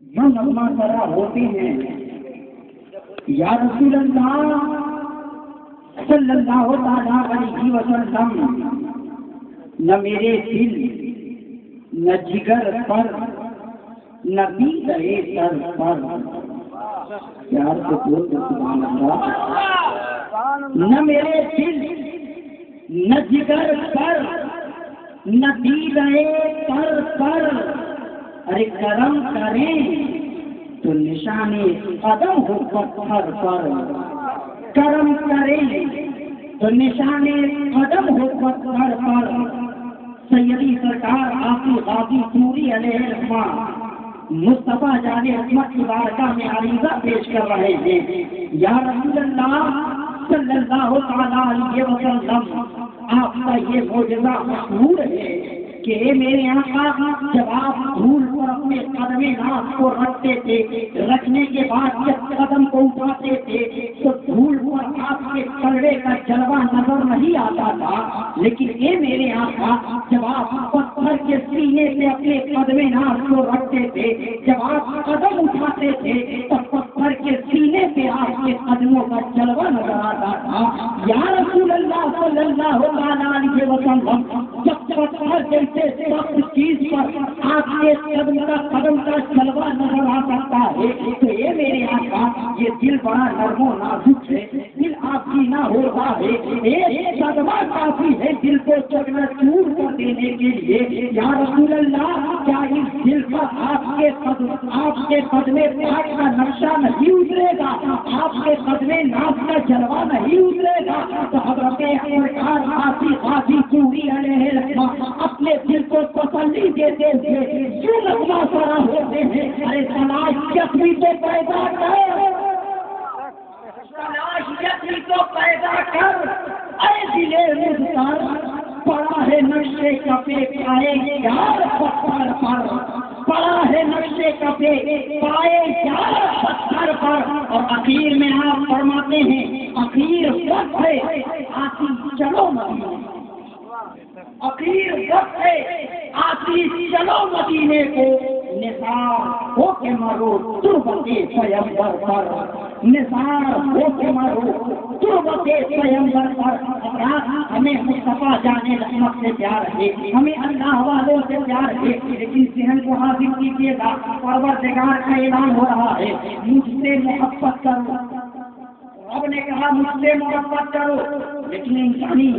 جو نغمہ سرا ہوتے ہیں یا رسول اللہ صلی اللہ تعالیٰ علیہ وسلم، نہ میرے دل نہ جگر پر نہ بیدے سر پر، پیار سے بول دو سبحان اللہ، نہ میرے دل نہ جگر پر نہ بیدے سر پر، ارے کرم کریں تو نشان قدم ہو پتھر پر، کرم کریں تو نشان قدم ہو پتھر پر۔ سیدی سرکار آقی غازی پوری علیہ السلام مصطفیٰ جان عظمت کی بارگاہ میں عریضہ پیش کر رہے ہیں، یا رسول اللہ صلی اللہ تعالیٰ علیہ وسلم، آپ کا یہ معجزہ مشہور ہے کہ اے میرے آقا، جب آپ دھول پر اپنے قدم ناز کو رکھتے تھے، رکھنے کے بعد جب قدم کو اٹھاتے تھے تو دھول پر آپ کے کلڑے کا جلوہ نظر نہیں آتا تھا، لیکن اے میرے آقا، جب آپ پتھر کے سینے سے اپنے قدم ناز کو رکھتے تھے، جب آپ قدم اٹھاتے تھے تو پتھر کے سینے سے آپ کے قدموں کا جلوہ نظر آتا تھا۔ یا رسول اللہ صلی اللہ علیہ وسلم، جب پتھر جیسے سخت چیز پر آپ کے قدم کا جلوہ نظر آ سکتا ہے تو یہ میرے آقا، یہ دل بڑا نرم و نازک ہے، دل آپ کی نہ ہو رہا ہے، ایک صدمہ کافی ہے دل کو چکنا چور کر دینے کے لیے۔ یا رسول اللہ، کیا اس دل پر آپ کے قدم پاک کا نقشہ نہیں اترے گا، آپ کے قدم ناز کا جلوہ نہیں اترے گا؟ تو حضرت سرکار آقی غازی پوری علیہ السلام اپنے دل کو تسلی دیتے ہوئے جو نغمہ سرا ہوتے ہیں، ارے تلاش یقین تو پیدا کر، تلاش یقین تو پیدا کر، اے دل مزدار، پڑا ہے نقشے کفے پائے یار پتھر پر، پڑا ہے نقشے کفے پائے یار پتھر پر۔ اور اخیر میں آپ فرماتے ہیں، اخیر وقت ہے آتی چلو مدینے، اخیر وقت ہے آتی چلو مدینے کو، نثار ہو کے مرو تربت پیمبر پر، نثار ہو کے مرو تربت پیمبر پر۔ ہمیں مصطفیٰ جانے رحمت سے پیار ہے، ہمیں اللہ والوں سے پیار ہے، لیکن ذہن کو حاضر کیجیے گا، پروردگار کا اعلان ہو رہا ہے، مجھ سے محبت کرو۔ رب نے کہا مجھ سے محبت کرو، لیکن انسانی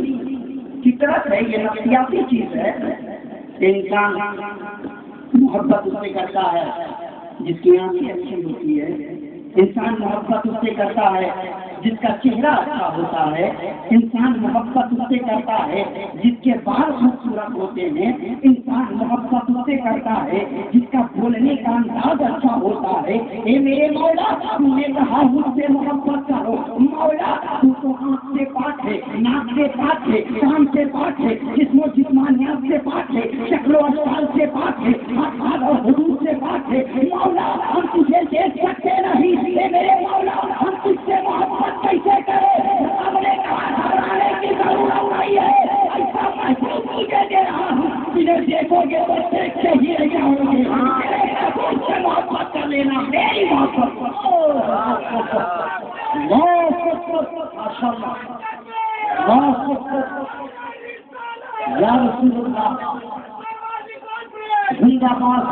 فطرت ہے، یہ نفسیاتی چیز ہے، انسان محبت اس سے کرتا ہے جس کی آنکھیں اچھی ہوتی ہے، انسان محبت اس سے کرتا ہے جس کا چہرہ اچھا ہوتا ہے، انسان محبت اس سے کرتا ہے جس کے بال خوبصورت ہوتے ہیں، انسان محبت اس سے کرتا ہے جس کا بولنے کا انداز اچھا ہوتا ہے۔ اے میرے مولا، تم نے کہا مجھ سے محبت کرو، مولا تو آنکھ سے پاک ہے، ناک سے پاک ہے، کان سے پاک ہے، جسم و جسمانیات سے پاک ہے، شکل و اشکال سے پاک ہے، افعال اور حدود سے پاک ہے۔ مولا ہم تجھے دیکھ سکتے نہیں، اے میرے مولا ہم تجھ سے محبت کیسے کرے؟ ہم نے کہا گھبرانے کی ضرورت نہیں ہے، ایسا محسوس مجھے دے رہا ہوں، جنہیں دیکھو گے تو دیکھتے ہی رہ جاؤ گے، تم سے محبت کر لینا، میری محبت یا رسول اللہ زندہ باد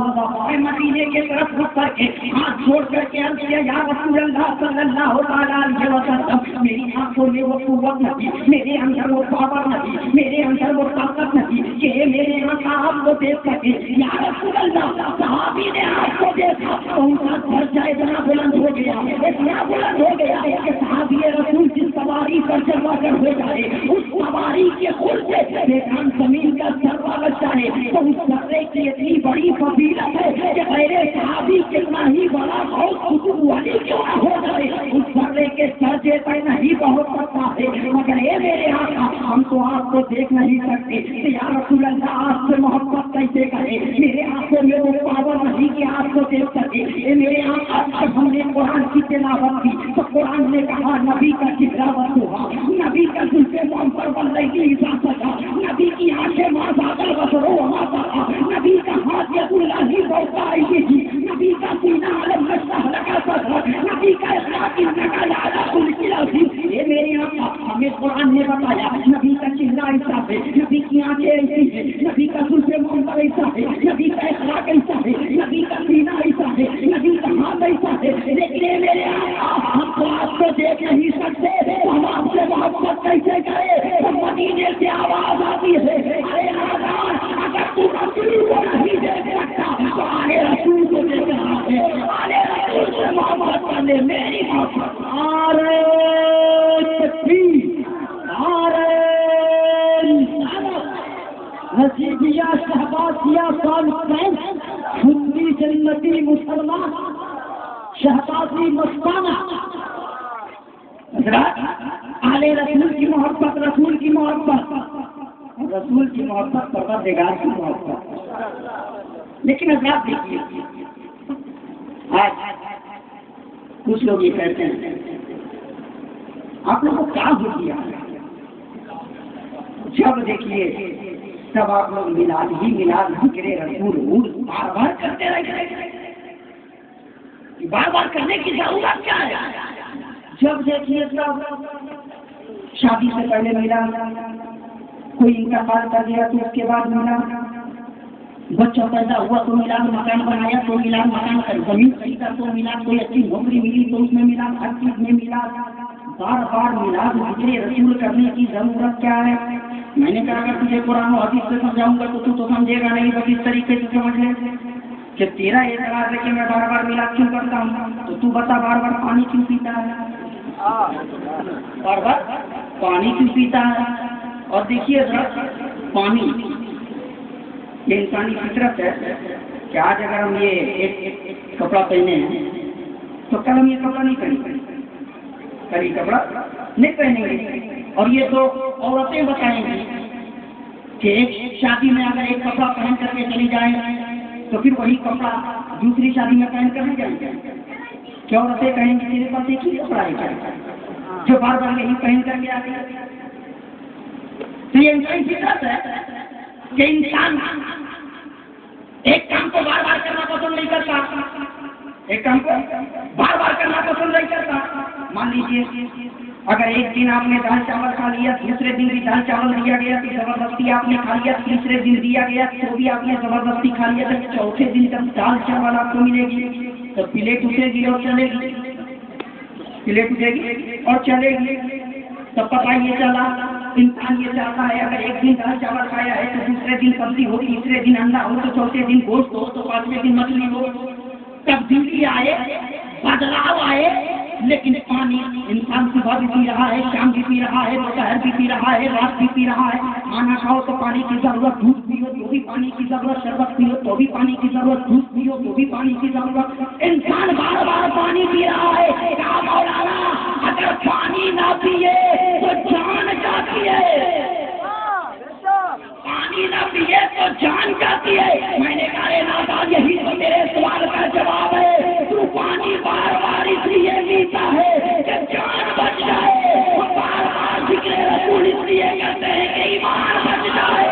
مدینے کے طرف رخ کر کے ہاتھ چھوڑ کر کے عرض کیا، یا رسول اللہ صلی اللہ تعالیٰ علیہ وسلم، میری آنکھوں میں وہ قوت نہیں، میرے اندر وہ پاور نہیں، میرے اندر وہ طاقت نہیں کہ میرے آنکھیں آپ کو دیکھ سکے۔ یا رسول اللہ، صحابی نے آپ کو دیکھا تو ان کا درجہ اتنا بلند ہو گیا، اتنا بلند ہو گیا کہ صحابی رسول جس سواری پر چڑھا کر ہو جائے، اس سواری کے خود سے بیکان زمین کا ذرہ لگ جائے تو اس ذرے کی اتنی بڑی فضیلت ہے کہ غیر صحابی کتنا ہی بڑا بہت کتب والی کیوں نہ ہو جائے، اس ذرے کے درجے پر نہیں پہنچ سکتا ہے۔ مگر اے میرے آقا، ہم تو آپ کو دیکھ نہیں سکتے، یا رسول اللہ آپ سے محبت کیسے کریں؟ میرے آنکھوں میں وہ پاور نہیں کہ آپ کو دیکھ سکے۔ اے میرے آقا، جب ہم نے قرآن کی تلاوت کی تو قرآن نے کہا نبی کا چہرہ بند ہوا، نبی کا زلفے پر بن رہی اجازت، نبی کی آنکھیں ماں بسرو وہاں پر، نبی کا ہاتھ ید اللہ ہی بڑھتا آئی تھی، نبی کا سینہ بتایا نبی کا چہرہ ایسا ہے، نبی کی آنکھیں ایسی ہے، نبی کا زلف منظر ایسا ہے، نبی کا اخلاق ایسا ہے، نبی کا سینہ ایسا ہے، نبی کا ہاتھ ایسا ہے، لیکن اے میرے آقا ہم تو آپ کو دیکھ نہیں سکتے، ہم آپ سے محبت کیسے کرے؟ تو مدینے سے آواز آتی ہے، ارے آزاد اگر تو رسول کو نہیں دیکھ سکتا تو آنے رسول کو دیکھ رہا ہے، آنے رسول سے محبت کرنے میری محبت آرے نصیبیہ شہبازیہ صالحین سنی جنتی مسلمان شہبازی مستانہ آل رسول کی محبت، رسول کی محبت، رسول کی محبت، پروردگار کی محبت. لیکن حضرات دیکھیے آج کچھ لوگ یہ کہتے ہیں آپ لوگوں کو کیا ہو گیا؟ جب دیکھیے تب آپ لوگ میلاد ہی میلاد ذکر رسول بار بار کرتے رہتے، بار بار کرنے کی ضرورت کیا ہے؟ جب دیکھیے تب شادی سے پہلے میلاد، کوئی انتقال کر گیا تو اس کے بعد میلاد، بچہ پیدا ہوا تو میلاد، مکان بنایا تو میلاد، مکان کا زمین خریدا تو میلاد، کوئی اچھی نوکری ملی تو اس میں میلاد، ہر چیز میں میلاد، بار بار میلاد ذکر رسول کرنے کی ضرورت کیا ہے؟ میں نے کہا اگر تجھے قرآن و حدیث سے سمجھاؤں گا تو سمجھے گا نہیں، بس اس طریقے سے سمجھ لے کہ تیرا اعتراض ہے کہ میں بار بار میلاد کیوں کرتا ہوں، تو تو بتا بار بار پانی کیوں پیتا ہے؟ بار بار پانی کیوں پیتا ہے؟ اور دیکھیے ذرا پانی یہ انسانی فطرت ہے کہ آج اگر ہم یہ ایک کپڑا پہنے ہیں تو کل ہم یہ کپڑا نہیں پہنیں گے، کل یہ کپڑا نہیں پہنیں گے. اور یہ تو عورتیں بتائیں گی کہ ایک شادی میں اگر ایک کپڑا پہن کر کے چلی جائیں تو پھر وہی کپڑا دوسری شادی میں پہن کر نہیں جائیں گے. کیا عورتیں کہیں گی تیرے پاس ایک ہی کپڑا ہے کیا جو بار بار یہی پہن کر کے آتے ہیں؟ تو یہ انسانی فطرت ہے کہ انسان ایک کام کو بار بار کرنا پسند نہیں کرتا، ایک کام کو بار بار کرنا پسند نہیں کرتا. مان لیجیے اگر ایک دن آپ نے دال چاول کھا لیا، دوسرے دن بھی دال چاول دیا گیا تو زبردستی آپ نے کھا لیا، تیسرے دن دیا گیا تو بھی آپ نے زبردستی کھا لیا، تو چوتھے دن جب دال چاول آپ کو ملے گی تو پلیٹ اٹھے گی اور چلے گی، پلیٹ اٹھے گی اور چلے گی. تب پتہ یہ چلا انسان یہ چاہتا ہے اگر ایک دن دال چاول کھایا ہے تو دوسرے دن سبزی ہو، تیسرے دن انڈا ہو، تو چوتھے دن گوشت ہو، تو پانچویں دن مچھلی ہو. تبدیلی آئے، بدلاؤ آئے، لیکن پانی انسان صبح بھی پی رہا ہے، شام بھی پی رہا ہے، دوپہر بھی پی رہا ہے، رات بھی پی رہا ہے. کھانا کھاؤ تو پانی کی ضرورت، دودھ پیو تو بھی پانی کی ضرورت، شربت پیو تو بھی پانی کی ضرورت، دودھ پیو تو بھی پانی کی ضرورت. انسان بار بار پانی پی رہا ہے. کیا مولانا اگر پانی نہ پیے تو جان جاتی ہے، پانی نہ پیے تو جان جاتی ہے. میں نے کہا نادا یہی تو میرے سوال کا جواب ہے. تو پانی بار بار اس لیے پیتا ہے کہ جان بچ جائے، بار بار ذکر رسول اس لیے کرتے ہیں کہ ایمان بچ جائے.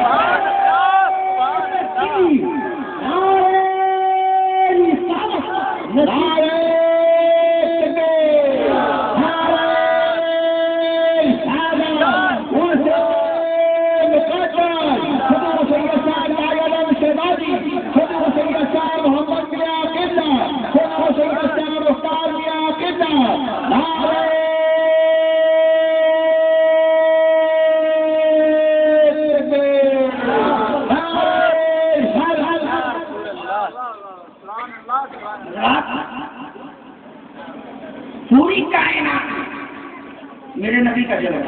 پوری کائنات میرے نبی کا جلوہ،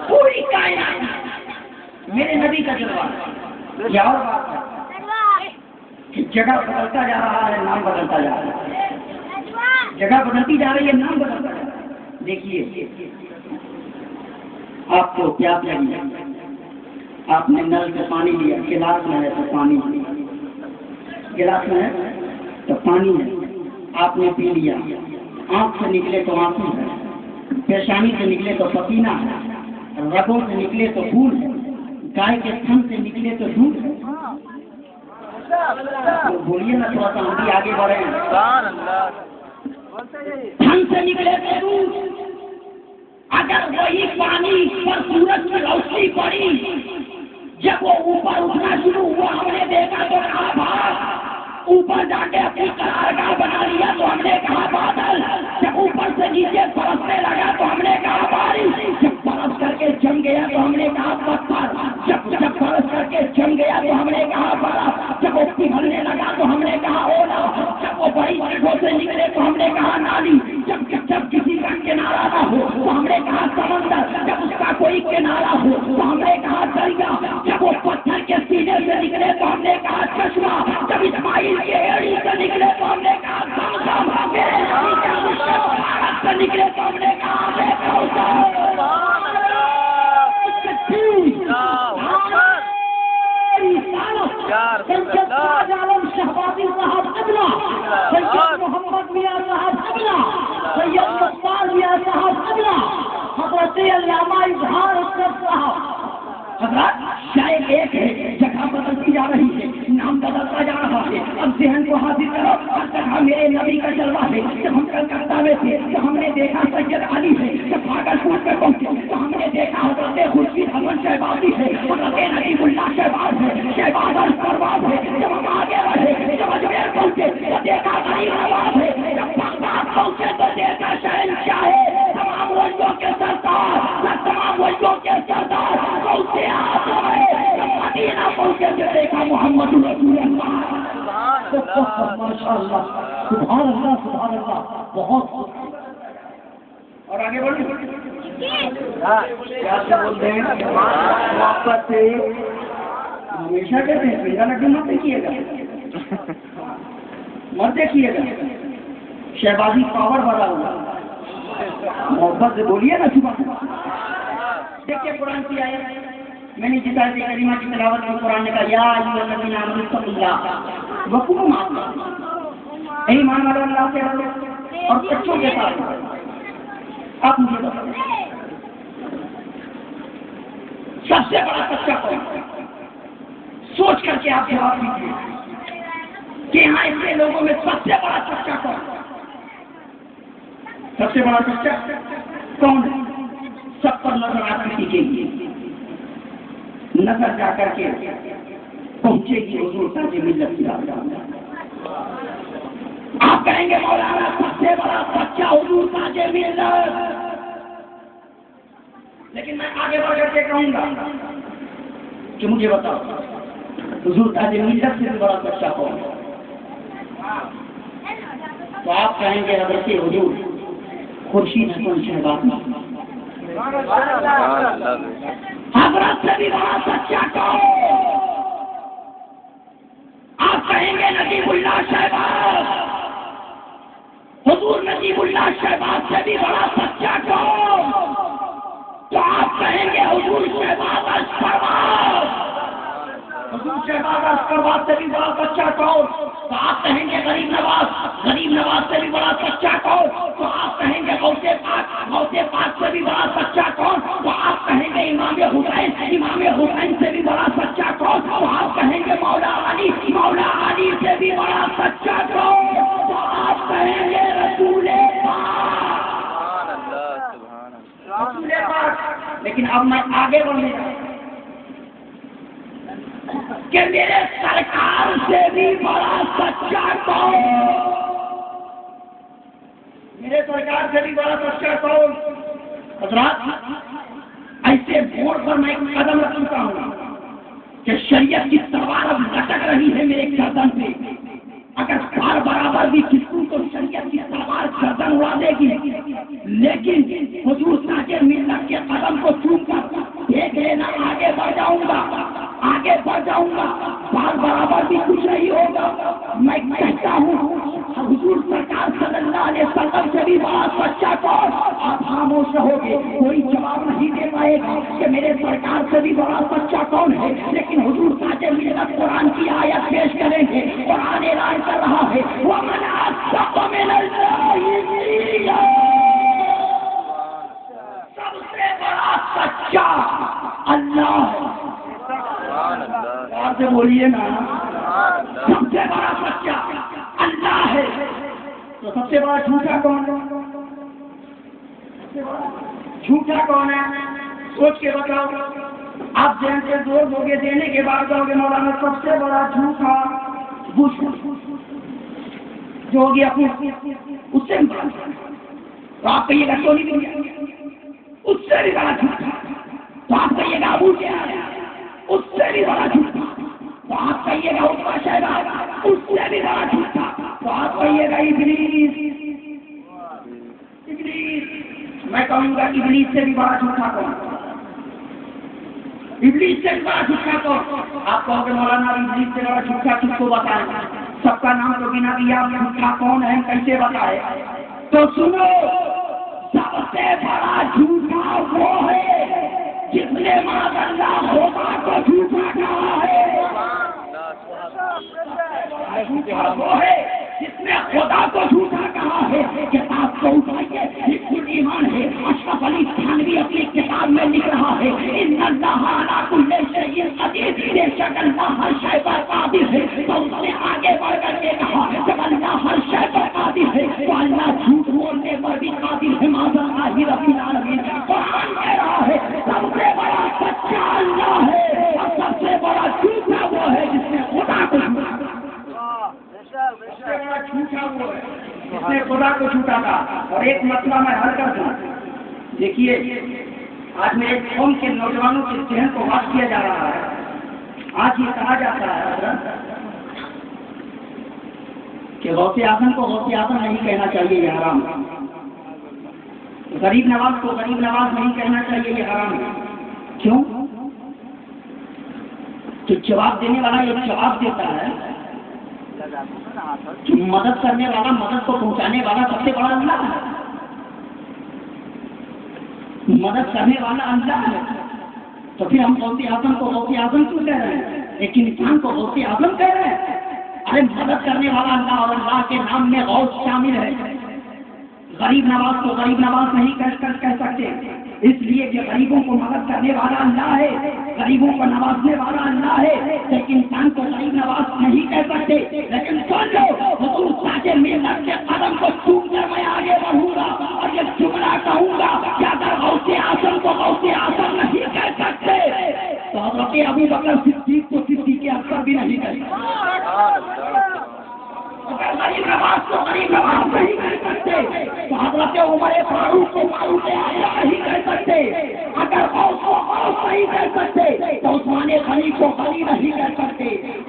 پوری کائنات میرے نبی کا جلوہ. یہ اور بات ہے کہ جگہ بدلتا جا رہا ہے، نام بدلتا جا رہا ہے، جگہ بدلتی جا رہی ہے، نام بدلتا جا رہا ہے. دیکھیے آپ کو پیاس لگی، آپ نے نل سے پانی لیا، گلاس میں ہے تو پانی، گلاس میں ہے تو پانی ہے، آپ نے پی لیا. آنکھ سے نکلے تو آنسو ہے، پیشانی سے نکلے تو پسینہ ہے، رگوں سے نکلے تو خون ہے، گائے کے تھن سے نکلے تو دودھ ہے. بولیے نا تھوڑا سا ہم بھی آگے بڑھے. دھن سے نکلے تھے دودھ، اگر وہی پانی پر سورج کی روشنی پڑی، جب وہ اوپر اٹھنا شروع ہوا ہم نے دیکھا تو کہا بھاگ، اوپر جا کے اپنی قرارگاہ بنا لیا تو ہم نے کہا بادل، جب اوپر سے نیچے برسنے لگا تو ہم نے کہا بارش، جب برس کر کے جم گیا تو ہم نے کہا پتھر، جب برس کر کے جم گیا تو ہم نے کہا برف، جب وہ پگھلنے لگا تو ہم نے کہا اولا، جب وہ بڑی جگہوں سے نکلے تو ہم نے کہا نالی، جب کسی کا کنارہ نہ ہو تو ہم نے کہا سمندر، جب اس کا کوئی کنارہ ہو تو ہم نے کہا دریا، جب وہ پتھر کے سینے سے نکلے تو ہم نے کہا چشمہ، جب اسماعیل کے ایڑی سے نکلے تو ہم نے کہا زمزم، میرے نبی کے مشرق سے نکلے تو ہم نے کہا بے عالم شہبازی صاحب قبلہ، سید محمد میاں صاحب قبلہ، سید مختار میاں صاحب قبلہ، حضرت علامہ اظہار حسن صاحب، حضرات شاید ایک ہے، جگہ بدلتی جا رہی ہے، نام بدلتا جا رہا ہے، اب ذہن کو حاضر کرو، ہر جگہ میرے نبی کا جلوہ ہے، جب ہم کلکتہ میں تھے تو ہم نے دیکھا سید علی ہے، جب بھاگلپور پہ پہنچے تو ہم نے دیکھا حضرت خورشید حسن شہبازی ہے، حضرت نجیب اللہ شہباز ہے، شہباز پرواز ہے، جب ہم آگے بڑھے، جب اجمیر پہنچے تو دیکھا غریب نواز ہے، جب بغداد پہنچے تو دیکھا شہنشاہ ہے، تمام ولیوں کے سردار، تمام ولیوں کے سردار پہنچے آ گئے، جب مدینہ پہنچے تو دیکھا محمد رسول اللہ، ماشاء اللہ، سبحان اللہ، سبحان اللہ، بہت اور آگے بڑھیں کیا بولتے ہیں محبت سے ہمیشہ کہتے ہیں پیدا لگے مت دیکھیے گا، مت دیکھیے گا، شہبازی پاور بڑا ہوا، محبت سے بولیے نا صبح۔ دیکھیے قرآن کی آیت، میں نے جس آیت کریمہ کی تلاوت کی، قرآن نے کہا یا ایھا الذین آمنوا اتقوا اللہ وکونوا مع الصادقین، اے ایمان والو اللہ سے ڈرو اور سچوں کے ساتھ رہو۔ آپ مجھے بتائیں سب سے بڑا سچا کون ہے؟ سوچ کر کے آپ جواب دیجیے کہ یہاں ایسے لوگوں میں سب سے بڑا سچا کون ہے؟ سب سے بڑا سچا کون ہے؟ سب پر نظر آتی سیکھے گی، نظر جا کر کے پہنچے گی حضور تاج ملت کی بارگاہ میں۔ آپ کہیں گے مولانا سب سے بڑا سچا حضور تاج ملت، لیکن میں آگے بڑھ کر کے کہوں گا کہ مجھے بتاؤ حضور تاج ملت سے بھی بڑا سچا کون ہے؟ تو آپ کہیں گے حضرت حضور خورشید حسن شہبازی، حضرت سے بھی بڑا سچا کون؟ آپ کہیں گے نجیب اللہ شہباز، حضور نجیب اللہ شہباز سے بھی بڑا سچا کون؟ تو آپ کہیں گے حضور شہباز پرواز، حضور شہباز پرواز سے بھی بڑا سچا کون؟ تو آپ کہیں گے غریب نواز سے بھی بڑا سچا کون؟ تو آپ کہیں گے غوث پاک سے بھی بڑا سچا کون؟ تو آپ کہیں گے امام حسین سے بھی بڑا سچا کون؟ تو آپ کہیں گے مولا علی سے بھی بڑا سچا کون؟ تو آپ کہیں گے رسول پاک۔ لیکن اب میں آگے بڑھنے کا کہ میرے سرکار سے بھی بڑا سچا کون؟ میرے سرکار سے بھی بڑا سچا کون؟ حضرات ایسے موڑ پر میں ایک قدم رکھ چکا ہوں کہ شریعت کی تلوار اب لٹک رہی ہے میرے گردن پہ، اگر بار برابر بھی کسی تو شریعت کی تلوار گردن اڑا دے گی، لیکن حضور تاج ملت کے قدم کو چوم کر دیکھ لینا، آگے بڑھ جاؤں گا، بار برابر بھی کچھ نہیں ہوگا۔ میں کہتا ہوں حضور سرکار صلی اللہ علیہ وسلم سے بھی بڑا سچا کون؟ آپ خاموش رہو گے، کوئی جواب نہیں دے پائے گا کہ میرے سرکار سے بھی بڑا سچا کون ہے، لیکن حضور تاج ملت قرآن کی آیت پیش کریں گے، قرآن اعلان کر رہا ہے وَمَنْ أَصْدَقُ مِنَ اللَّهِ قِيلًا، سب سے بڑا سچا اللہ ہے۔ سے بولیے نا، سب سے بڑا سچا اللہ ہے۔ تو سب سے بڑا جھوٹا کون ہے؟ جھوٹا کون ہے؟ سوچ کے بتاؤ. آپ ذہن سے زور دو گے, دینے کے بعد کہو گے مولانا سب سے بڑا جھوٹا بش جو ہوگی اپنی اس سے تو آپ کہیے گا سونی دنیا اس سے بھی بڑا جھوٹا, تو آپ کہیے گا ابو جہل اس سے بھی بڑا جھوٹا, تو آپ کہیے گا عتبہ شیبہ اس سے بھی بڑا جھوٹا, تو آپ کہیے گا ابلیس. میں کہوں گا ابلیس سے بھی بڑا جھوٹا کون؟ ابلیس سے بھی بڑا جھوٹا کون؟ آپ کہو گے مولانا ابلیس سے بڑا جھوٹا کس کو بتائیں؟ سب کا نام تو بنا دیا جھوٹا کون ہے کیسے بتائے؟ تو سنو, سب سے بڑا جھوٹا وہ ہے جس نے معاذ اللہ خدا کو جھوٹا کہا ہے. وہ ہے جس نے خدا کو جھوٹا کہا ہے. کتاب کو اٹھائیے, حزب ایمان ہے, اشرف علی تھانوی اپنی کتاب میں لکھ رہا ہے ان اللہ علی کل شیء قدیر, بے شک اللہ ہر شے پر قادر ہے. تو اس نے آگے بڑھ کر کے کہا جب اللہ ہر شے پر قادر ہے تو اللہ جھوٹ بولنے پر بھی قادر ہے. معاذ اللہ رب العالمین. قرآن کہہ رہا ہے سب سے بڑا سچا اللہ ہے اور سب سے بڑا جھوٹا وہ ہے جس نے خدا کو جھوٹا کہا. جھوٹا وہ ہے جس نے خدا کو جھوٹا کہا. اور ایک مسئلہ میں حل کر دوں. دیکھیے آج میرے قوم کے نوجوانوں کے ذہن کو واش کیا جا رہا ہے. آج یہ کہا جاتا ہے کہ غوث اعظم کو غوث اعظم نہیں کہنا چاہیے, یہ حرام. غریب نواز کو غریب نواز نہیں کہنا چاہیے, یہ حرام ہے. کیوں؟ تو جواب دینے والا یہ جواب دیتا ہے کہ مدد کرنے والا, مدد کو پہنچانے والا سب سے بڑا اللہ ہے. مدد کرنے والا اللہ ہے. تو پھر ہم غوث اعظم کو غوث اعظم کیوں کہہ رہے ہیں؟ ایک انسان کو غوث اعظم کہہ رہے ہیں. ارے مدد کرنے والا اللہ اور اللہ کے نام میں غوث شامل ہے. غریب نواز کو غریب نواز نہیں کہہ سکتے, اس لیے کہ غریبوں کو مدد کرنے والا اللہ ہے, غریبوں کو نوازنے والا اللہ ہے. ایک انسان کو غریب نواز نہیں کہہ سکتے. لیکن سن لو, حضور تاج ملت کے قدم کو چھوم کر میں آگے بڑھوں گا اور یہ جملہ کہوں گا کہ اگر غوث اعظم کو غوث اعظم نہیں کہہ سکتے تو حضرت ابو بکر صدیق کو صدیق اکبر بھی نہیں کہہ سکتے. اگر غریب نواز کو غریب نواز نہیں کہہ سکتے تو حضرت عمر فاروق کو فاروق اعظم نہیں کہہ سکتے. اگر غوث کو غوث نہیں کہہ سکتے تو عثمان غنی کو غنی نہیں کہہ سکتے.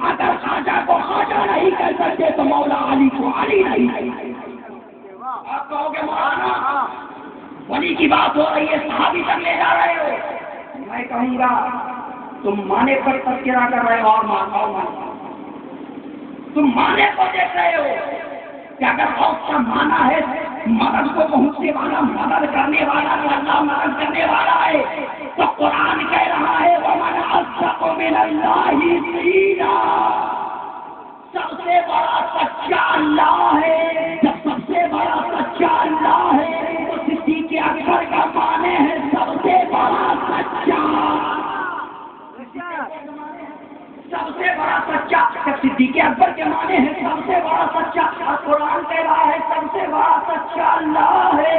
اگر خواجہ کو خواجہ نہیں کہہ سکتے تو مولا علی کو علی نہیں کہہ سکتے. آپ کہو گے مولانا ولی کی بات ہو رہی ہے, صحابی تک لے جا رہے ہو. میں کہوں گا تم مانے پر تذکرہ کر رہے ہو اور مان تم مانے کو دیکھ رہے ہو کہ اگر غوث کا مانا ہے مدد کو پہنچنے والا, مدد کرنے والا, اللہ مدد کرنے والا ہے, تو قرآن کہہ رہا ہے وَمَنْ أَصْدَقُ مِنَ اللَّهِ قِيلًا. سب سے بڑا سچا اللہ ہے. جب سب سے بڑا سچا اللہ ہے تو صدیق اکبر کا معنی ہے سب سے بڑا سچا. سب سے بڑا سچا صدیق اکبر کے معنی ہے سب سے بڑا سچا. اور قرآن کہہ رہا ہے سب سے بڑا سچا اللہ ہے.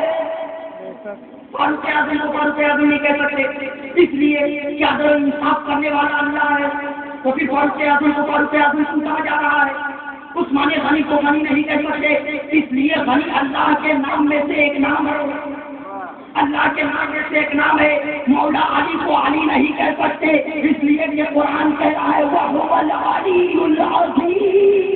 فاروق اعظم کو فاروق اعظم نہیں کہہ سکتے, اس لیے کہ عدل و انصاف کرنے والا اللہ ہے. تو پھر فاروق اعظم کو فاروق اعظم کیوں کہا جا رہا ہے؟ عثمان غنی کو غنی نہیں کہہ سکتے, اس لیے غنی اللہ کے نام میں سے ایک نام ہے. اللہ کے نام میں سے ایک نام ہے. مولا علی کو علی نہیں کہہ سکتے, اس لیے یہ قرآن کہہ رہا ہے وَهُوَ الْعَلِيُّ الْعَظِيمُ.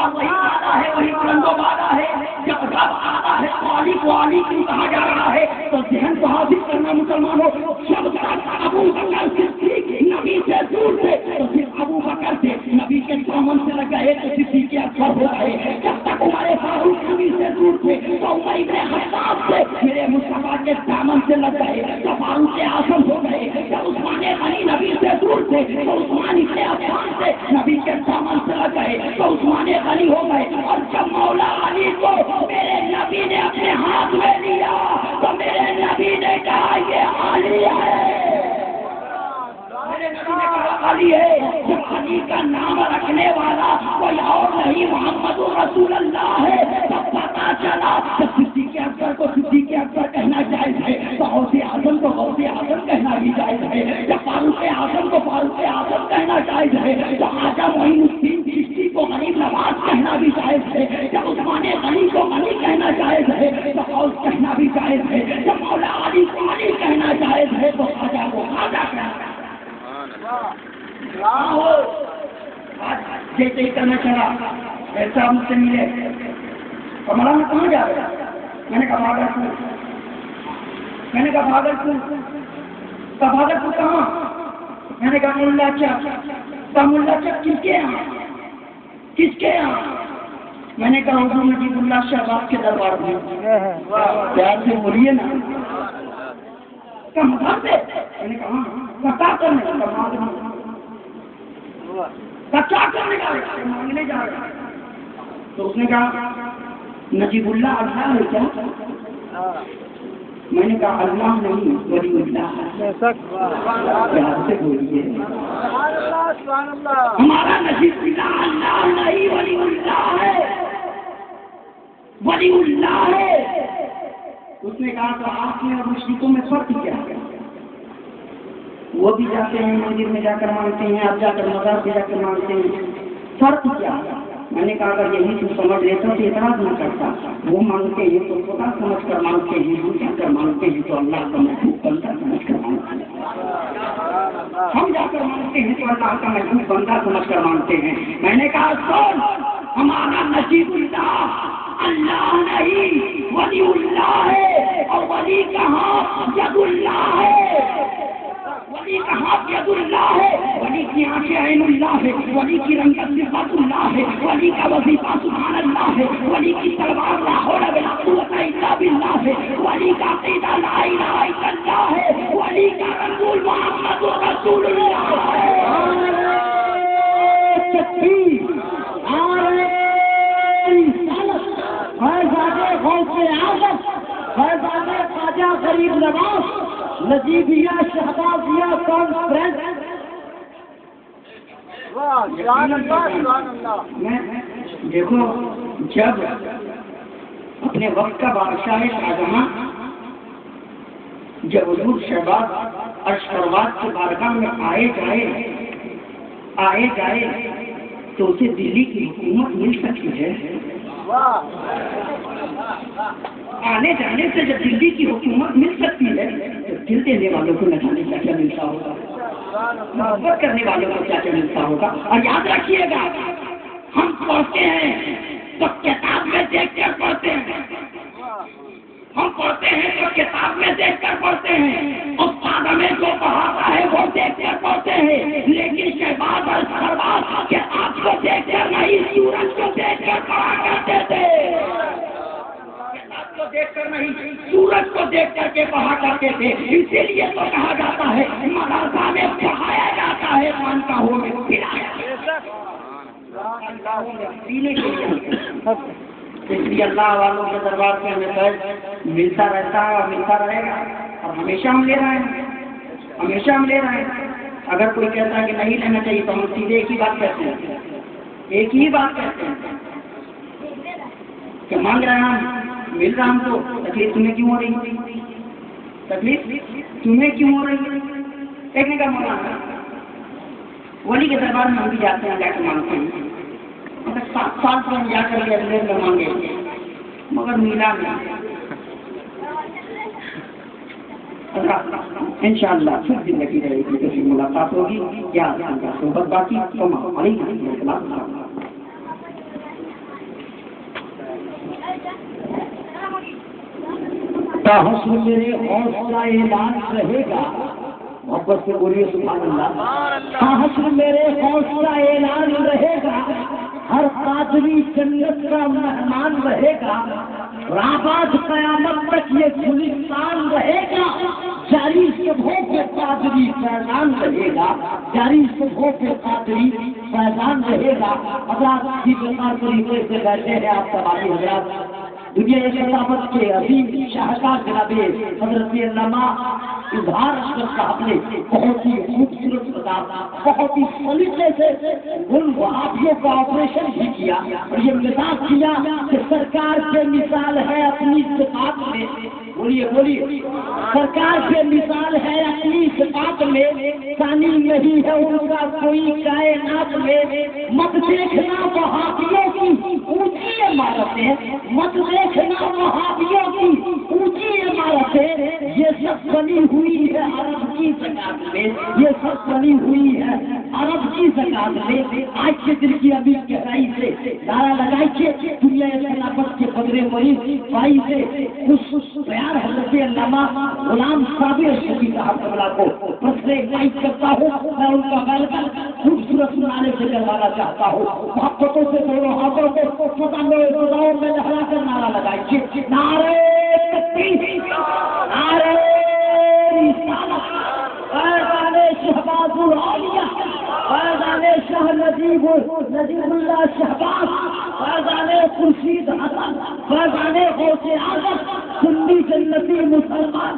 اب وہی آتا ہے, وہی بلند و بالا ہے. جب رب آتا ہے تو علی کو علی کیوں کہا جا رہا ہے؟ تو ذہن کو حاضر کرنا مسلمانوں. جب تک ابو بکر صدیق نبی سے دور تھے تو صرف ابو بکر تھے, نبی کے دامن سے لگ گئے تو صدیق اکبر ہو گئے. جب تک عمر فاروق نبی سے دور تھے تو عمر ابن خطاب سے میرے مصطفیٰ کے دامن سے لگ گئے تو فاروق اعظم ہو گئے. جب عثمان غنی نبی سے دور تھے تو عثمان ابن عفان سے نبی کے دامن سے لگ گئے تو عثمان غنی ہو گئے. اور جب مولا علی کو میرے نبی نے اپنے ہاتھ میں لیا تو میرے نبی نے کہا یہ علی ہے. میرے نبی نے کہا علی ہے. علی کا نام رکھنے والا کوئی اور نہیں محمد رسول جائز ہے تو خواجہ معین الدین چشتی کو غریب نواز کہنا بھی جائز ہے، جب عثمان غنی کو غنی کہنا جائز ہے تو غوث کہنا بھی جائز ہے، جب مولا علی کو علی کہنا جائز ہے تو خواجہ کو خواجہ کہنا جیسے ہی کرنا چلا ایسا مجھ سے ملے اور مولانا کہاں جا رہے ہیں؟ میں نے کہا بھاگلپور۔ میں نے کہا بھاگلپور کہاں؟ میں نے کہا ملا چک۔ ملا چک کس کے یہاں؟ میں نے کہا حضور نجیب اللہ شہباز کے دربار میں۔ پیار سے بولیے نا، مذہب سے؟ میں نے کہا ہاں۔ کیا کرنے مانگنے جا رہے؟ تو اس نے کہا نجیب اللہ اللہ ہے کیا؟ میں نے کہا اللہ نہیں ولی اللہ ہے۔ پیار سے بولیے، ہمارا نجیب اللہ اللہ نہیں ولی اللہ ہے، ولی اللہ ہے۔ اس نے کہا تو آپ میں اور مشرکوں میں فرق کیا ہے؟ وہ بھی جاتے ہیں مندر میں جا کر مانگتے ہیں، آپ جا کر مزار پہ جا کر مانگتے ہیں، فرق کیا ہے؟ میں نے کہا اگر یہی تو سمجھ لیتا تو اعتراض نہ کرتا۔ وہ مانگتے ہیں تو خدا سمجھ کر مانگتے ہیں، ہم جا کر مانگتے ہیں تو اللہ کا محبوب بندہ سمجھ کر مانگتے ہیں، ہم جا کر مانگتے ہیں تو اللہ کا محبوب بندہ سمجھ کر مانگتے ہیں۔ میں نے کہا سن، ہمارا نجیب اللہ اللہ نہیں ولی اللہ ہے، اور ولی کہاں ید اللہ ہے، ولی کہاں ید اللہ ہے، ولی کی آنکھیں عین اللہ ہے، ولی کی رنگت صفات اللہ ہے، ولی کا وظیفہ سبحان اللہ ہے، ولی کی تلوار لا حول ولا قوت الا باللہ ہے، ولی کا عقیدہ لا الہ الا اللہ ہے، ولی کا رسول محمد رسول اللہ ہے۔ فیضانِ خواجہ غریب نواز نجیبیہ شہبازیہ کانفرنس۔ دیکھو جب اپنے وقت کا بادشاہ شاہجہاں جب حضور شہباز عرش پرواز کے بارگاہ میں آئے جائے تو اسے دلی کی حکومت مل سکتی ہے۔ آنے جانے سے جب دلی کی حکومت مل سکتی ہے تو دل دینے والوں کو نہ جانے کیا کیا ملتا ہوگا، محبت کرنے والوں کو کیا کیا ملتا ہوگا۔ اور یاد رکھیے گا ہم پڑھتے ہیں تو کتاب میں دیکھ کر پڑھتے ہیں، ہم پڑھتے ہیں تو کتاب میں دیکھ کر پڑھتے ہیں، استاد ہمیں جو پڑھاتا ہے وہ دیکھ کر پڑھتے ہیں، لیکن شہباز اور سرباز کتاب کو دیکھ کر نہیں سورج کو دیکھ کر پڑھا کرتے تھے، کتاب کو دیکھ کر نہیں سورج کو دیکھ کر کے پڑھا کرتے تھے۔ اسی لیے تو کہا جاتا ہے مدرسہ میں پڑھایا جاتا ہے، خانقاہوں میں پڑھایا اس لیے اللہ والوں کے دربار سے ہمیں فیض ملتا رہتا ہے اور ملتا رہے گا، اور ہمیشہ ہم لے رہے ہیں۔ اگر کوئی کہتا ہے کہ نہیں لینا چاہیے تو ہم سیدھے ایک ہی بات کہتے ہیں کہ مانگ رہے ہیں ہم مل رہا ہم کو، تکلیف تمہیں کیوں ہو رہی ہے؟ ایک نے کہا مولانا ولی کے دربار میں ہم بھی جاتے ہیں، جا کے مانگتے ہیں، 7 سال سے ہم جا کر کے اگلے میں مانگے مگر ملا نہیں۔ انشاءاللہ پھر زندگی رہے گی تو پھر ملاقات ہوگی، یا صحبت باقی حسن میرے حوصلہ اعلان رہے گا، محبت سے بولیے سبحان اللہ۔ حسن میرے حوصلہ اعلان رہے گا، ہر قادری جنت کا مہمان رہے گا، رابط قیامت تک یہ گلستان رہے گا، جاری صبحوں پہ قادری فیضان رہے گا، جاری صبحوں پہ قادری فیضان رہے گا۔ حضرات کی بیمار طریقے سے بیٹھے ہیں آپ تمام حضرات، دنیا ثقافت کے عظیم شاہکار جناب حضرت علامہ اظہار اشرف صاحب نے بہت ہی خوبصورت بتایا، بہت ہی سلیقے سے ان وہابیوں کا آپریشن بھی کیا اور یہ مزاج کیا کہ سرکار کے مثال ہے اپنی صفات میں بولیے بولیے. سرکار کی مثال ہے اپنی صفات میں، ثانی نہیں ہے ان کا کوئی کائنات میں. مت دیکھنا وہابیوں کی اونچی عمارتیں، مت دیکھنا وہابیوں کی اونچی عمارتیں، یہ سب بنی ہوئی ہے عرب کی زکات میں، یہ سب بنی ہوئی ہے عرب کی زکات میں. آج کے دن کی ابھی گہرائی سے نعرہ لگائیے دنیا خلافت کے قدرے مریض بھائی سے کچھ بیان حضرت علامہ غلام صابر شفیع صاحب قبلہ کو بس سے انوائٹ کرتا ہوں. میں ان کا ویلکم خوبصورت سنانے سے کروانا چاہتا ہوں. محبتوں سے دونوں ہاتھوں کو فضاؤں میں لہرا کر نعرہ لگائیے. نعرہ تکبیر، نعرہ رسالت، فیضان شہباز العالیہ، فیضان شاہ نجیب اللہ شہباز، فیضان خورشید حسن، فیضان غوث اعظم، سنی جنتی مسلمان